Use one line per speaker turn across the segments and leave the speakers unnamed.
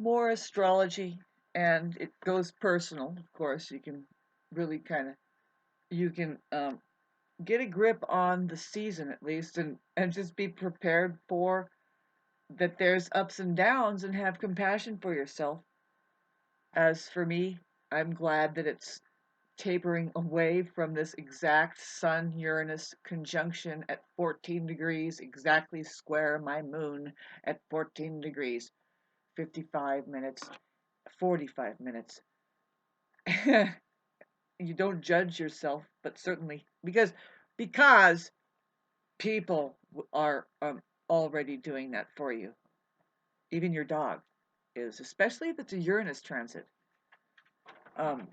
more astrology, and it goes personal. Of course, you can really you can get a grip on the season at least, and just be prepared for that. There's ups and downs, and have compassion for yourself. As for me, I'm glad that it's tapering away from this exact Sun Uranus conjunction at 14 degrees, exactly square my moon at 14 degrees, 55 minutes, 45 minutes. You don't judge yourself, but certainly because people are already doing that for you. Even your dog is, especially if it's a Uranus transit. Um,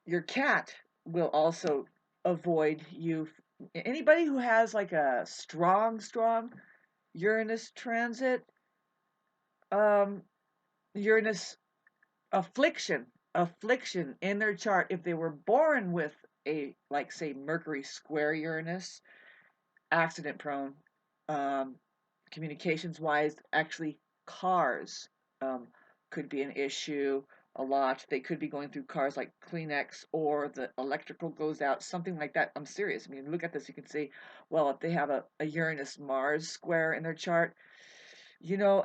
your cat will also avoid you. Anybody who has like a strong Uranus transit, um, Uranus affliction in their chart, if they were born with a, like, say, Mercury square Uranus, accident prone, um, communications wise, actually cars um, could be an issue a lot. They could be going through cars like Kleenex, or the electrical goes out, something like that. I'm serious. I mean, look at this. You can see, well, if they have a Uranus Mars square in their chart,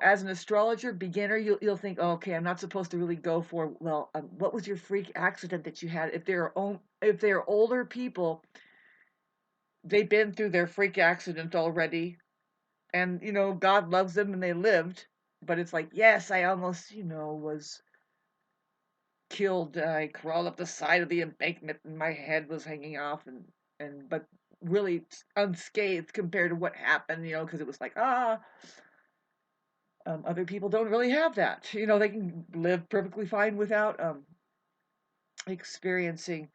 as an astrologer beginner, you'll think, oh, okay, I'm not supposed to really go for, well, what was your freak accident that you had? If they're older people, they've been through their freak accident already, and God loves them and they lived. But it's like, yes, I almost was killed. I crawled up the side of the embankment and my head was hanging off, and but really unscathed compared to what happened, because it was like, other people don't really have that. They can live perfectly fine without experiencing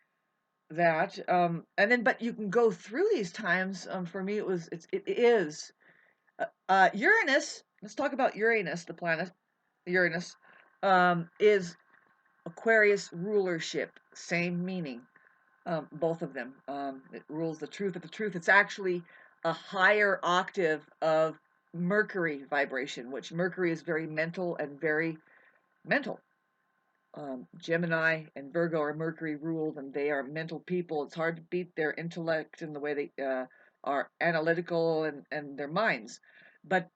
that. And then, but you can go through these times. For me, it is Uranus. Let's talk about Uranus, the planet. Uranus is Aquarius rulership, same meaning. Both of them. It rules the truth of the truth. It's actually a higher octave of Mercury vibration, which Mercury is very mental and very mental. Gemini and Virgo are Mercury ruled, and they are mental people. It's hard to beat their intellect and the way they are analytical, and their minds. But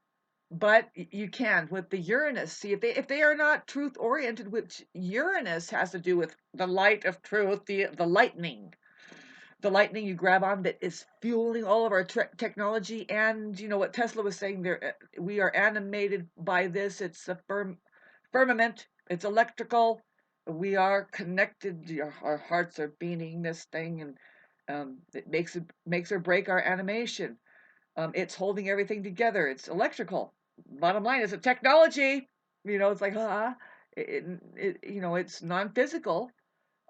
you can with the Uranus. See, if they are not truth oriented, which Uranus has to do with the light of truth, the lightning. The lightning you grab on that is fueling all of our technology, and what Tesla was saying there. We are animated by this. It's a firmament. It's electrical. We are connected. Our hearts are beating this thing, and it makes or break our animation. It's holding everything together. It's electrical. Bottom line is a technology. It's like, it's non-physical.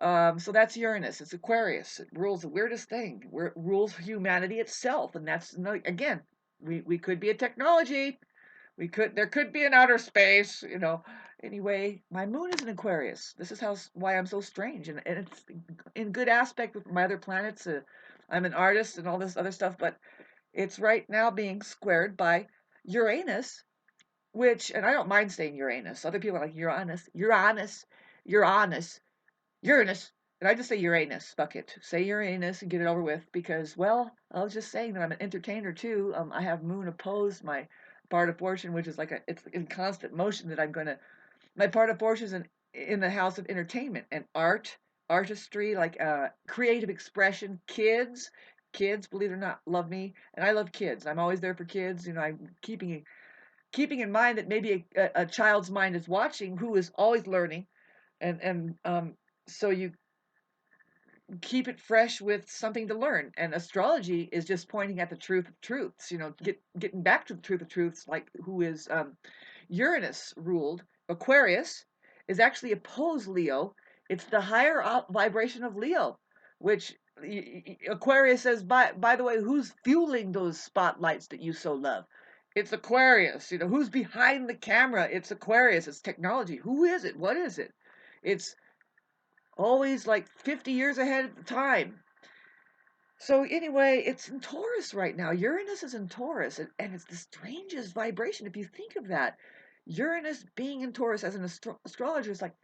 So that's Uranus. It's Aquarius. It rules the weirdest thing. It rules humanity itself, and that's again, we could be a technology. There could be an outer space. Anyway, my moon is in Aquarius. This is why I'm so strange, and it's in good aspect with my other planets. I'm an artist and all this other stuff, but it's right now being squared by Uranus, and I don't mind saying Uranus. Other people are like Uranus. And I just say Uranus. Fuck it. Say Uranus and get it over with, because, well, I was just saying that I'm an entertainer too. I have moon opposed my part of fortune, which is it's in constant motion. My part of fortune is in the house of entertainment and artistry, like creative expression. Kids, believe it or not, love me, and I love kids. I'm always there for kids. I'm keeping in mind that maybe a child's mind is watching, who is always learning, and so you keep it fresh with something to learn. And astrology is just pointing at the truth of truths. Getting back to the truth of truths, like who is Uranus ruled. Aquarius is actually opposed Leo. It's the higher vibration of Leo, which Aquarius says, by the way, who's fueling those spotlights that you so love? It's Aquarius. Who's behind the camera? It's Aquarius. It's technology. Who is it? What is it? It's always like 50 years ahead of the time. So anyway, it's in Taurus right now. Uranus is in Taurus, and it's the strangest vibration if you think of that. Uranus being in Taurus as an astrologer is like,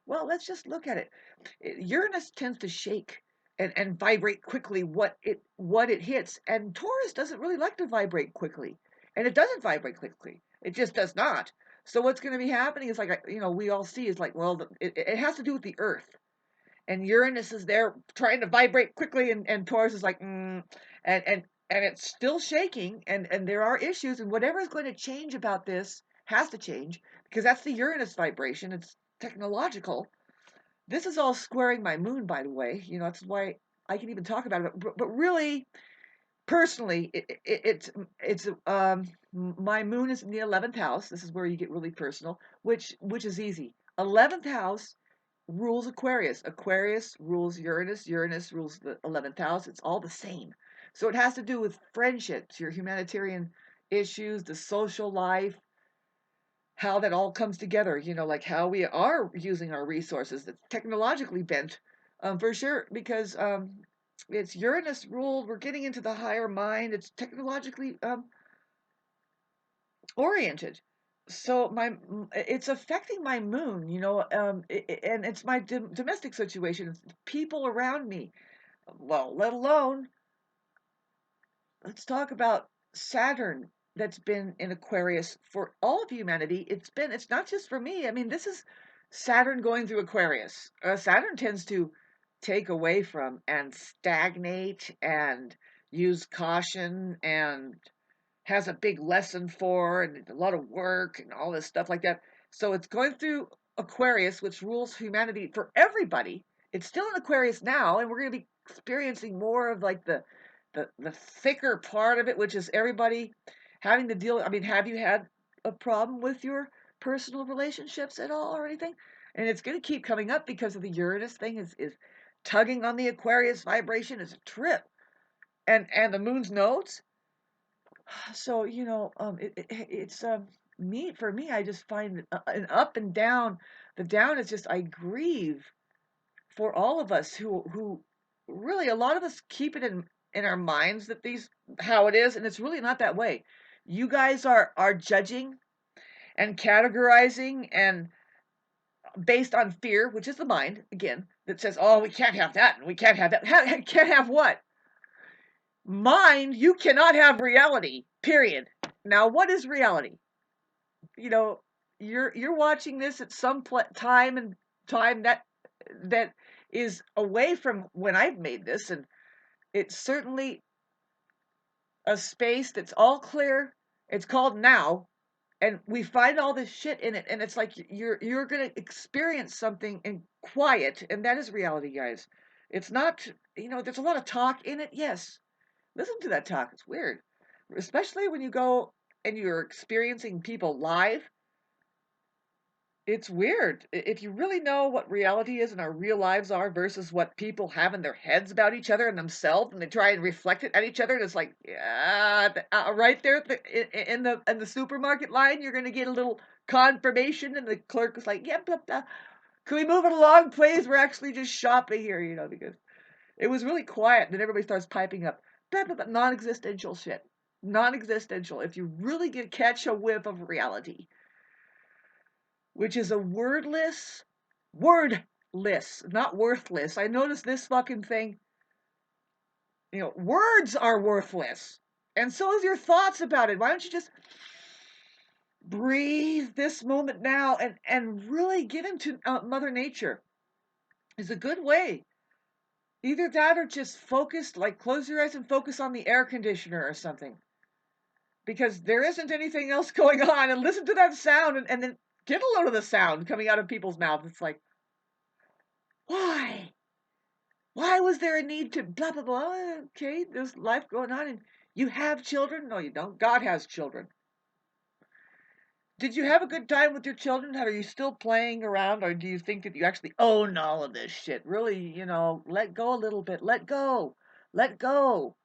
well, let's just look at it. Uranus tends to shake and vibrate quickly what it hits, and Taurus doesn't really like to vibrate quickly, and it doesn't vibrate quickly. It just does not. So what's going to be happening is like, we all see is like, well, it has to do with the Earth, and Uranus is there trying to vibrate quickly, and Taurus is like, and it's still shaking, and there are issues, and whatever is going to change about this has to change because that's the Uranus vibration. It's technological. This is all squaring my moon, by the way. That's why I can even talk about it. But really, personally, my moon is in the 11th house. This is where you get really personal, which is easy. 11th house rules Aquarius. Aquarius rules Uranus. Uranus rules the 11th house. It's all the same. So it has to do with friendships, your humanitarian issues, the social life, how that all comes together, like how we are using our resources. That's technologically bent, for sure, because it's Uranus ruled. We're getting into the higher mind. It's technologically oriented. So it's affecting my moon, and it's my domestic situation. It's people around me. Well, let alone, let's talk about Saturn that's been in Aquarius for all of humanity. It's not just for me. I mean, this is Saturn going through Aquarius. Saturn tends to take away from and stagnate and use caution and has a big lesson for and a lot of work and all this stuff like that. So it's going through Aquarius, which rules humanity for everybody. It's still in Aquarius now, and we're going to be experiencing more of like the thicker part of it, which is everybody having to deal. I mean, have you had a problem with your personal relationships at all or anything? And it's going to keep coming up because of the Uranus thing is tugging on the Aquarius vibration is a trip, and the moon's nodes. So it's me for me. I just find an up and down. The down is just I grieve for all of us who really a lot of us keep it in our minds that these how it is, and it's really not that way. You guys are judging and categorizing and based on fear, which is the mind again that says, "Oh, we can't have that, and we can't have that." Can't have what? Mind, you cannot have reality. Period. Now, what is reality? You know, you're watching this at some time that is away from when I've made this, and it's certainly a space that's all clear. It's called now, and we find all this shit in it, and it's like you're gonna experience something in quiet, and that is reality, guys. It's not, there's a lot of talk in it. Yes, listen to that talk. It's weird, especially when you go and you're experiencing people live. It's weird. If you really know what reality is and our real lives are versus what people have in their heads about each other and themselves, and they try and reflect it at each other, and it's like, yeah, right there in the supermarket line, you're gonna get a little confirmation, and the clerk is like, yeah, blah, blah. Can we move it along, please? We're actually just shopping here, because it was really quiet, and then everybody starts piping up, blah, blah, blah, non-existential shit, non-existential. If you really catch a whiff of reality, which is a wordless, not worthless. I noticed this fucking thing. Words are worthless. And so is your thoughts about it. Why don't you just breathe this moment now and really get into Mother Nature? Is a good way. Either that or just focus, like close your eyes and focus on the air conditioner or something. Because there isn't anything else going on. And listen to that sound and then get a load of the sound coming out of people's mouths. It's like, why? Why was there a need to blah, blah, blah? Okay, there's life going on, and you have children? No, you don't. God has children. Did you have a good time with your children? Are you still playing around, or do you think that you actually own all of this shit? Really, let go a little bit. Let go. Let go.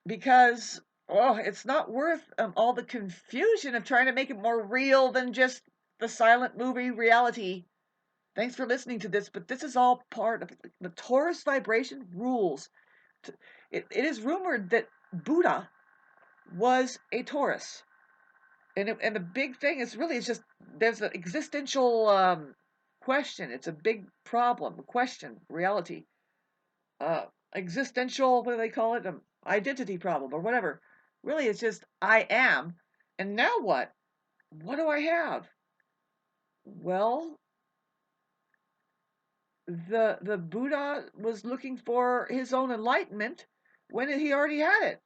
Because, it's not worth all the confusion of trying to make it more real than just the silent movie reality. Thanks for listening to this, but this is all part of the Taurus vibration rules. It is rumored that Buddha was a Taurus. And the big thing is really, it's just, there's an existential question. It's a big problem, a question, reality, existential, what do they call it? Identity problem or whatever. Really, it's just I am, and now what? What do I have? Well, the Buddha was looking for his own enlightenment when he already had it.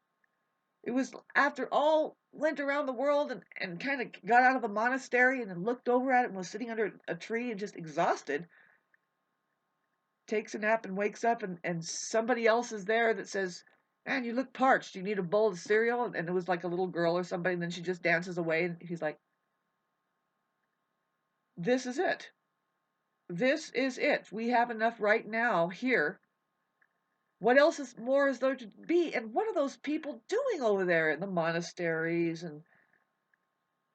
It was after all went around the world and kind of got out of a monastery and then looked over at it and was sitting under a tree and just exhausted, takes a nap and wakes up, and somebody else is there that says, man, you look parched. You need a bowl of cereal? And it was like a little girl or somebody, and then she just dances away, and he's like, this is it. This is it. We have enough right now here. What else is more is there to be? And what are those people doing over there in the monasteries and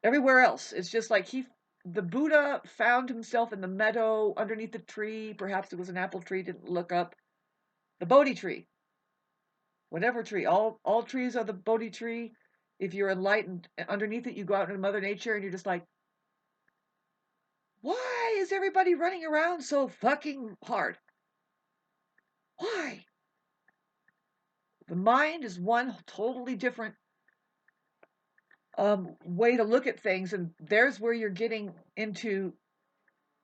everywhere else? It's just like the Buddha found himself in the meadow underneath the tree. Perhaps it was an apple tree, didn't look up. The Bodhi tree. Whatever tree. All trees are the Bodhi tree. If you're enlightened, underneath it, you go out into Mother Nature and you're just like, why is everybody running around so fucking hard? Why? The mind is one totally different way to look at things, and there's where you're getting into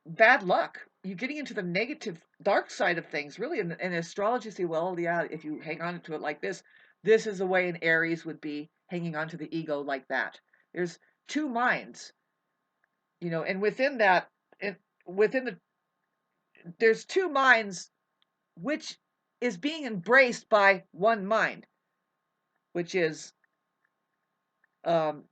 bad luck. You're getting into the negative, dark side of things, really. And astrology say, well, yeah, if you hang on to it like this is the way an Aries would be hanging on to the ego like that. There's two minds, and within that, within the, there's two minds, which is being embraced by one mind, which is um,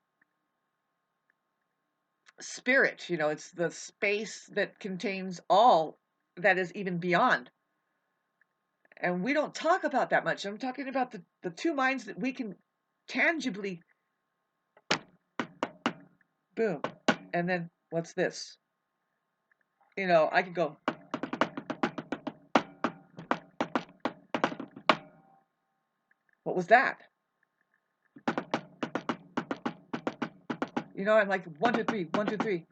spirit. It's the space that contains all that is even beyond. And we don't talk about that much. I'm talking about the two minds that we can tangibly, boom. And then what's this? I could go, what was that? I'm like, 1, 2, 3, 1, 2, 3.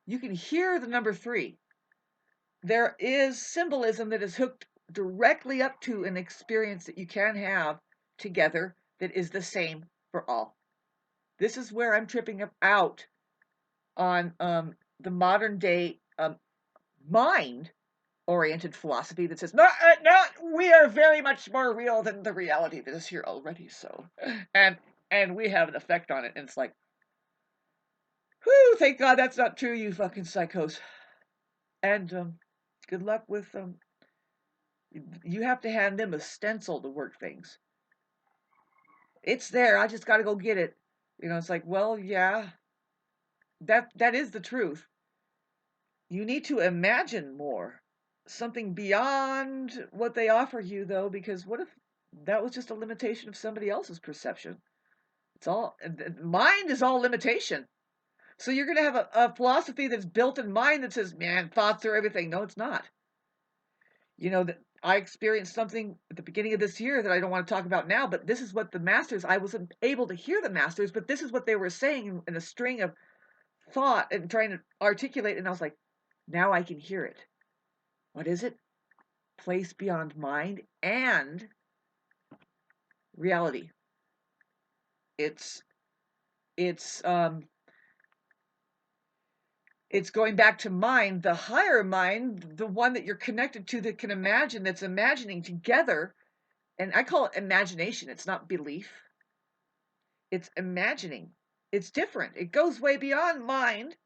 You can hear the number 3. There is symbolism that is hooked directly up to an experience that you can have together that is the same for all. This is where I'm tripping out on the modern day mind-oriented philosophy that says, no, we are very much more real than the reality that is here already. So, and we have an effect on it. And it's like, whew, thank God that's not true, you fucking psychos. And good luck with you have to hand them a stencil to work things. It's there. I just got to go get it. It's like, well, yeah, that is the truth. You need to imagine more, something beyond what they offer you, though, because what if that was just a limitation of somebody else's perception? It's all, mind is all limitation. So you're going to have a philosophy that's built in mind that says, man, thoughts are everything. No, it's not. That I experienced something at the beginning of this year that I don't want to talk about now, but this is what the masters, I wasn't able to hear the masters, but this is what they were saying in a string of thought and trying to articulate. And I was like, now I can hear it. What is it? Place beyond mind and reality. It's going back to mind, the higher mind, the one that you're connected to, that can imagine, that's imagining together. And I call it imagination. It's not belief. It's imagining. It's different. It goes way beyond mind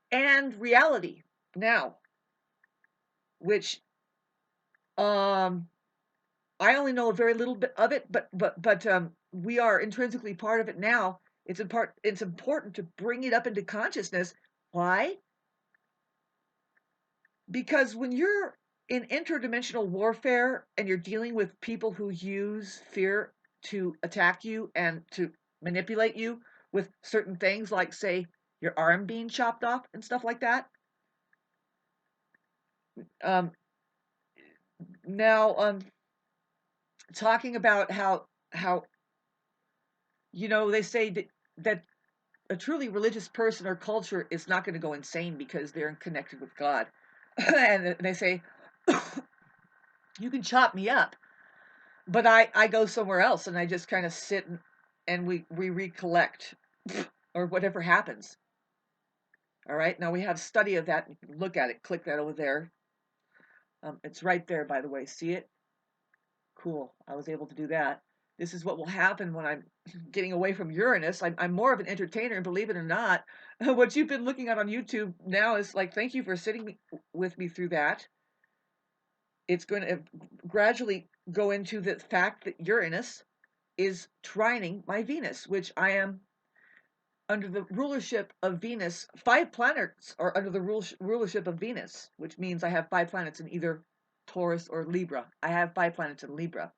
and reality now, which I only know a very little bit of it, but we are intrinsically part of it now. It's important to bring it up into consciousness. Why? Because when you're in interdimensional warfare and you're dealing with people who use fear to attack you and to manipulate you with certain things, like, say, your arm being chopped off and stuff like that. Now, talking about how they say that a truly religious person or culture is not going to go insane because they're connected with God. And they say, you can chop me up, but I go somewhere else and I just kind of sit and we recollect or whatever happens. All right. Now we have study of that. Look at it. Click that over there. It's right there, by the way. See it? Cool. I was able to do that. This is what will happen when I'm getting away from Uranus. I'm more of an entertainer, believe it or not. What you've been looking at on YouTube now is like, thank you for sitting with me through that. It's going to gradually go into the fact that Uranus is trining my Venus, which I am under the rulership of Venus. 5 planets are under the rulership of Venus, which means I have 5 planets in either Taurus or Libra. I have 5 planets in Libra.